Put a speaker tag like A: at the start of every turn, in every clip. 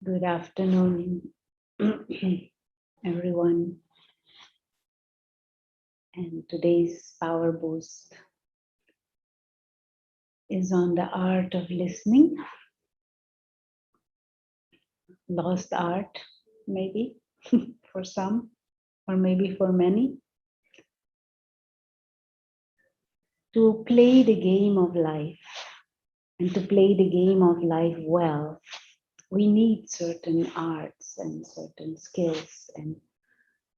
A: Good afternoon, everyone. And today's Power Boost is on the art of listening. Lost art, maybe, for some, or maybe for many. To play the game of life, and to play the game of life well, we need certain arts and certain skills. And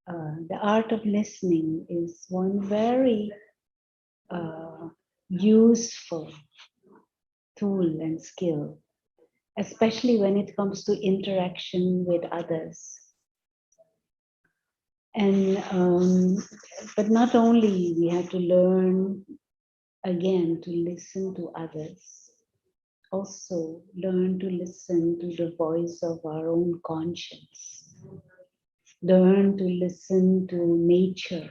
A: the art of listening is one very useful tool and skill, especially when it comes to interaction with others. And but not only we have to learn again to listen to others, also learn to listen to the voice of our own conscience, learn to listen to nature,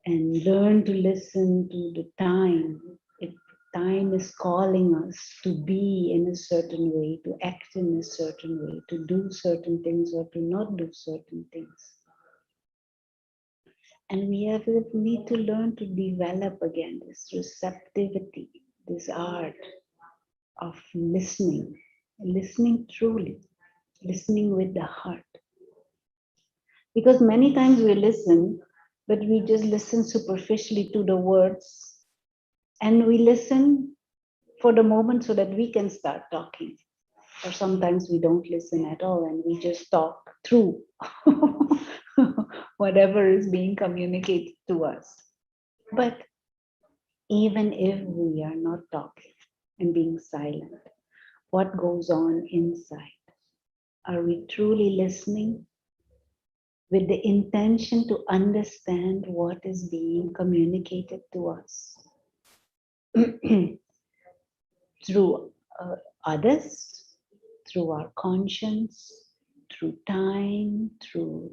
A: and learn to listen to the time. If time is calling us to be in a certain way, to act in a certain way, to do certain things or to not do certain things. And we need to learn to develop again this receptivity, this art of listening, listening truly, listening with the heart. Because many times we listen, but we just listen superficially to the words, and we listen for the moment so that we can start talking. Or sometimes we don't listen at all and we just talk through whatever is being communicated to us. But even if we are not talking and being silent, what goes on inside? Are we truly listening with the intention to understand what is being communicated to us through others, through our conscience, through time, through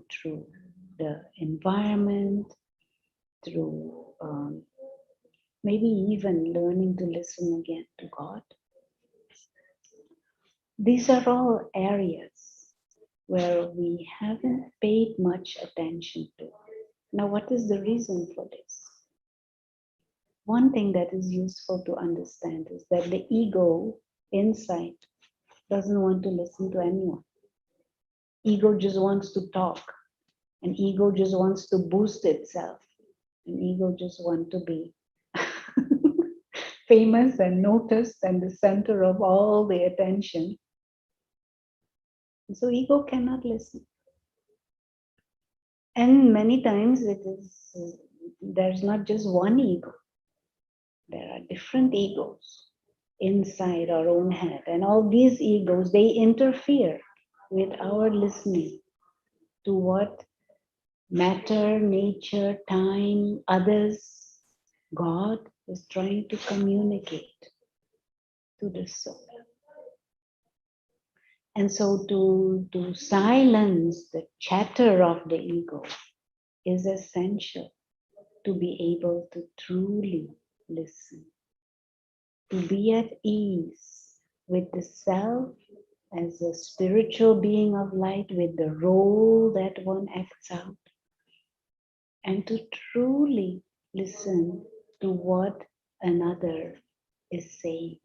A: the environment, through maybe even learning to listen again to God? These are all areas where we haven't paid much attention to. Now, what is the reason for this? One thing that is useful to understand is that the ego inside doesn't want to listen to anyone. Ego just wants to talk, and ego just wants to boost itself, and ego just wants to be famous and noticed and the center of all the attention. So ego cannot listen. And many times there's not just one ego. There are different egos inside our own head. And all these egos, they interfere with our listening to what matter, nature, time, others, God is trying to communicate to the soul. And so to silence the chatter of the ego is essential to be able to truly listen, to be at ease with the self as a spiritual being of light, with the role that one acts out, and to truly listen to what another is saying.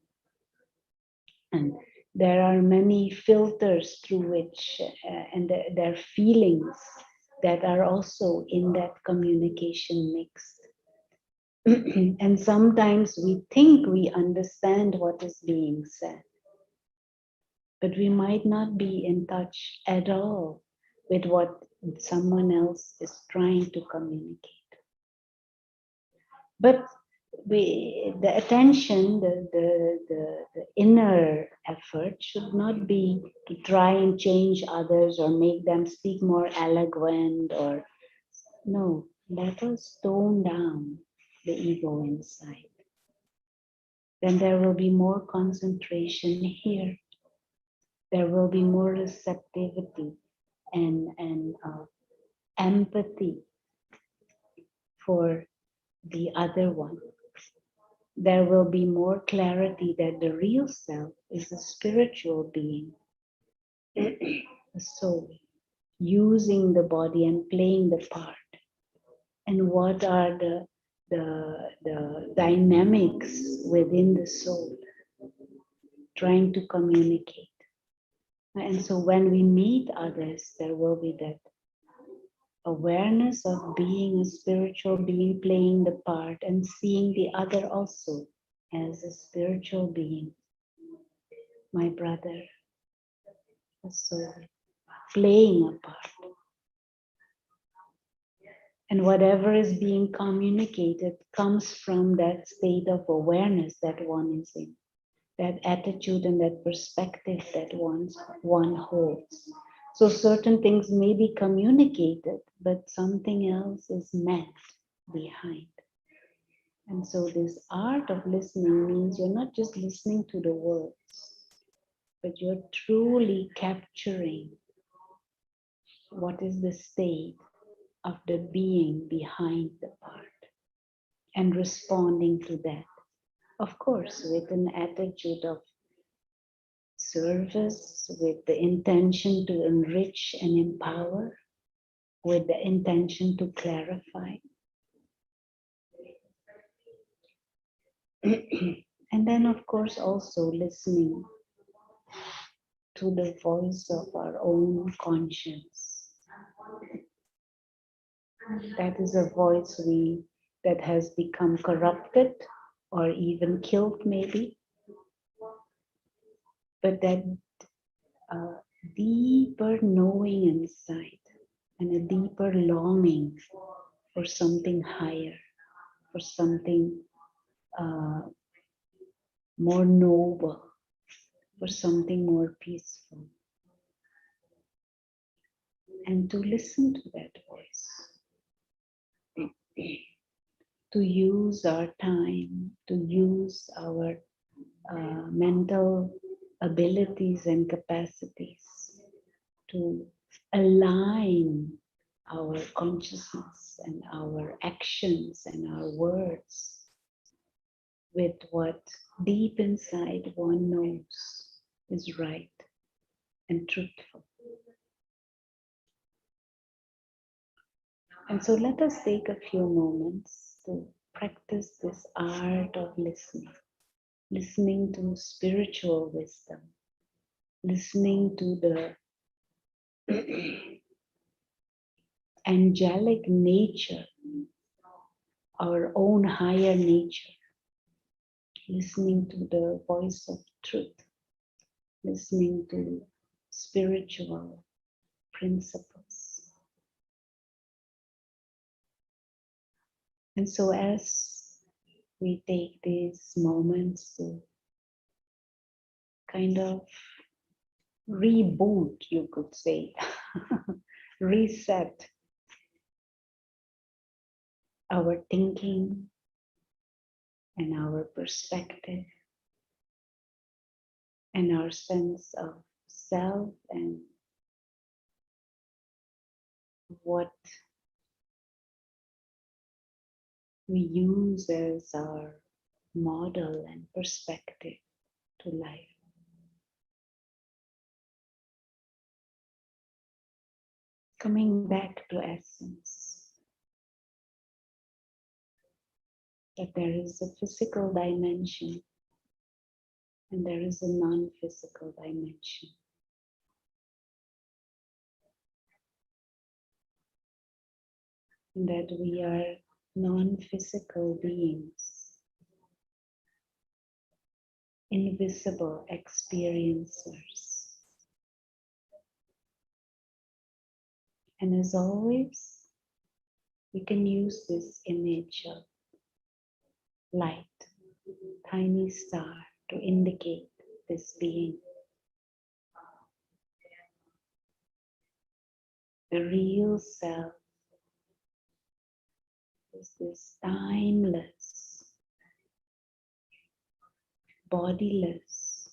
A: And there are many filters through which, and there are feelings that are also in that communication mix. And sometimes we think we understand what is being said, but we might not be in touch at all with what someone else is trying to communicate. But the attention, the inner effort should not be to try and change others or make them speak more eloquent, or no, let us tone down the ego inside. Then there will be more concentration here. There will be more receptivity and empathy for the other one. There will be more clarity that the real self is a spiritual being the soul, using the body and playing the part. And what are the dynamics within the soul, trying to communicate. And so when we meet others, there will be that awareness of being a spiritual being playing the part and seeing the other also as a spiritual being, my brother, a soul, playing a part. And whatever is being communicated comes from that state of awareness that one is in, that attitude and that perspective that one holds. So certain things may be communicated, but something else is meant behind. And so this art of listening means you're not just listening to the words, but you're truly capturing what is the state of the being behind the part and responding to that. Of course, with an attitude of service, with the intention to enrich and empower, with the intention to clarify. And then, of course, also listening to the voice of our own conscience. That is a voice that has become corrupted or even killed, maybe. But that deeper knowing inside and a deeper longing for something higher, for something more noble, for something more peaceful. And to listen to that voice, to use our time, to use our mental abilities and capacities to align our consciousness and our actions and our words with what deep inside one knows is right and truthful. And so let us take a few moments to practice this art of listening, listening to spiritual wisdom, listening to the angelic nature, our own higher nature, listening to the voice of truth, listening to spiritual principles. And so as we take these moments to kind of reboot, you could say, reset our thinking and our perspective and our sense of self and what we use as our model and perspective to life. Coming back to essence, that there is a physical dimension and there is a non-physical dimension. And that we are non-physical beings, invisible experiencers. And as always, we can use this image of light, tiny star, to indicate this being. The real self is this timeless, bodiless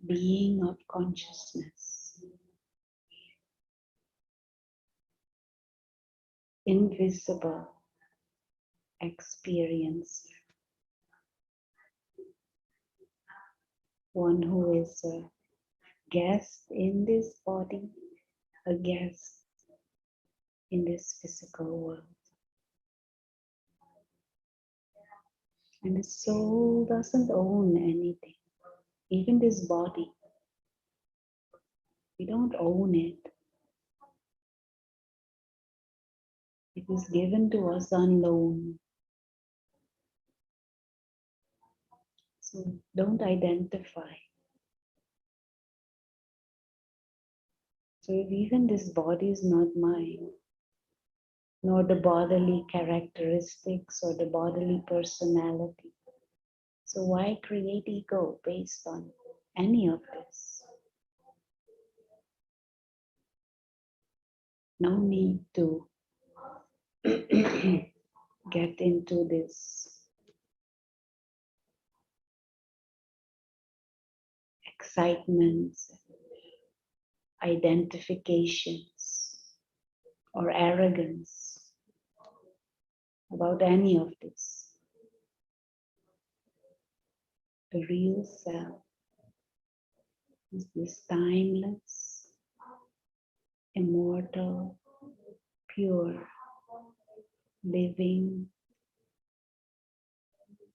A: being of consciousness, invisible experiencer, one who is a guest in this body, a guest in this physical world. And the soul doesn't own anything, even this body. We don't own it. It is given to us on loan. So don't identify. So if even this body is not mine, nor the bodily characteristics or the bodily personality, so why create ego based on any of this? No need to get into this excitements, identifications, or arrogance about any of this. The real self is this timeless, immortal, pure, living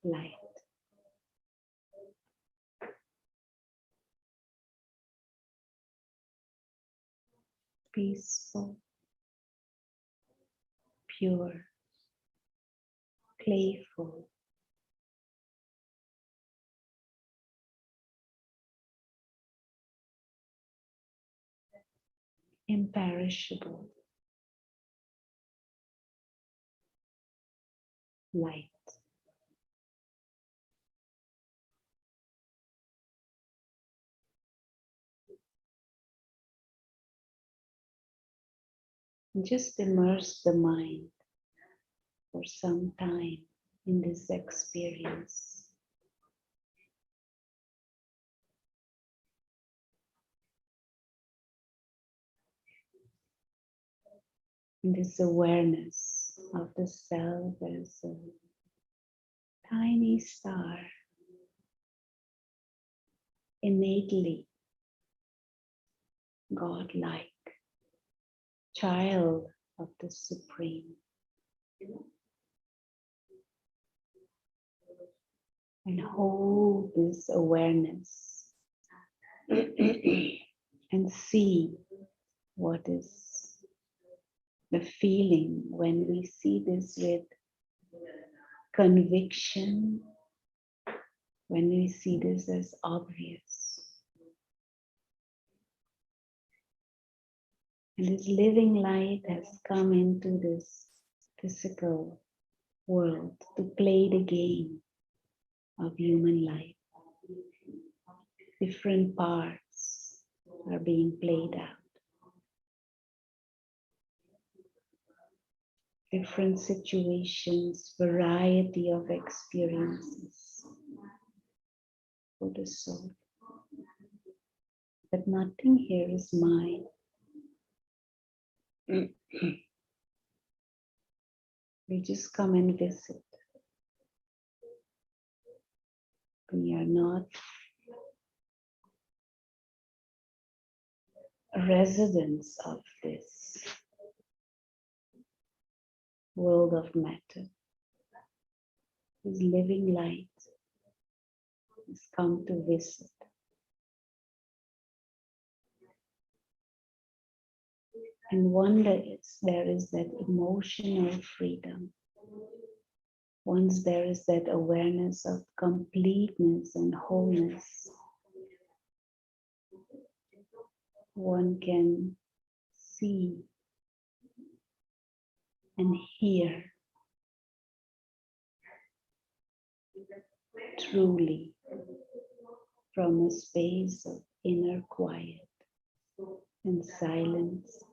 A: light. Peaceful, pure, playful, imperishable light. Just immerse the mind for some time in this experience. In this awareness of the self as a tiny star, innately godlike, child of the Supreme. And hold this awareness and see what is the feeling when we see this with conviction, when we see this as obvious. And this living light has come into this physical world to play the game of human life. Different parts are being played out. Different situations, variety of experiences for the soul. But nothing here is mine. We just come and visit. We are not residents of this world of matter. This living light has come to visit. And once there is that emotional freedom, once there is that awareness of completeness and wholeness, one can see and hear truly from a space of inner quiet and silence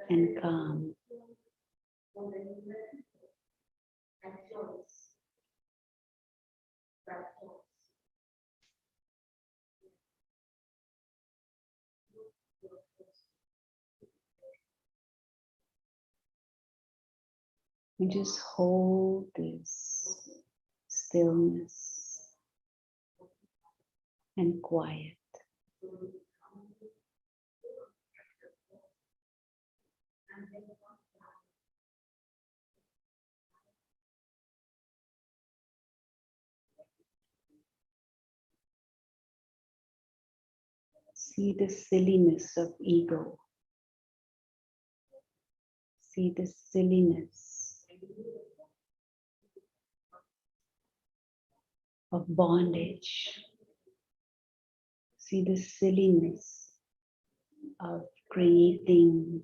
A: and calm. And just hold this stillness and quiet. See the silliness of ego. See the silliness of bondage. See the silliness of creating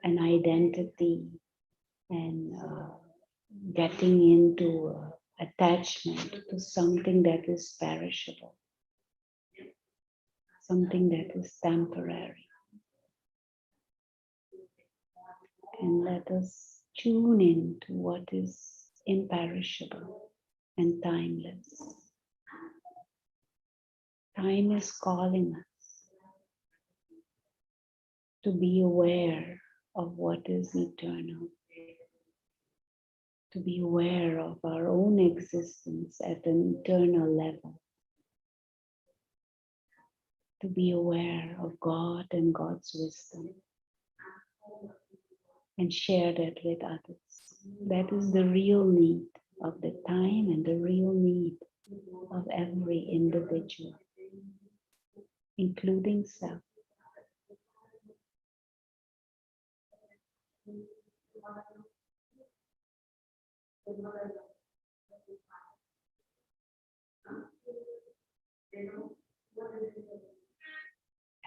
A: an identity and getting into attachment to something that is perishable, something that is temporary. And let us tune in to what is imperishable and timeless. Time is calling us to be aware of what is eternal, to be aware of our own existence at an eternal level, to be aware of God and God's wisdom, and share that with others. That is the real need of the time and the real need of every individual, including self.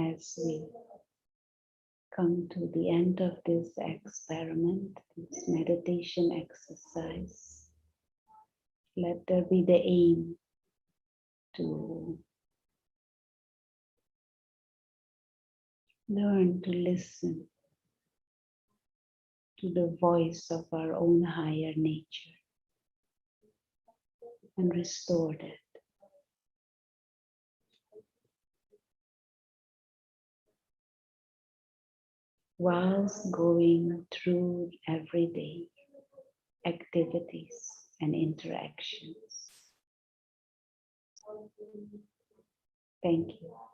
A: As we come to the end of this experiment, this meditation exercise, let there be the aim to learn to listen to the voice of our own higher nature and restore that. Whilst going through everyday activities and interactions. Thank you.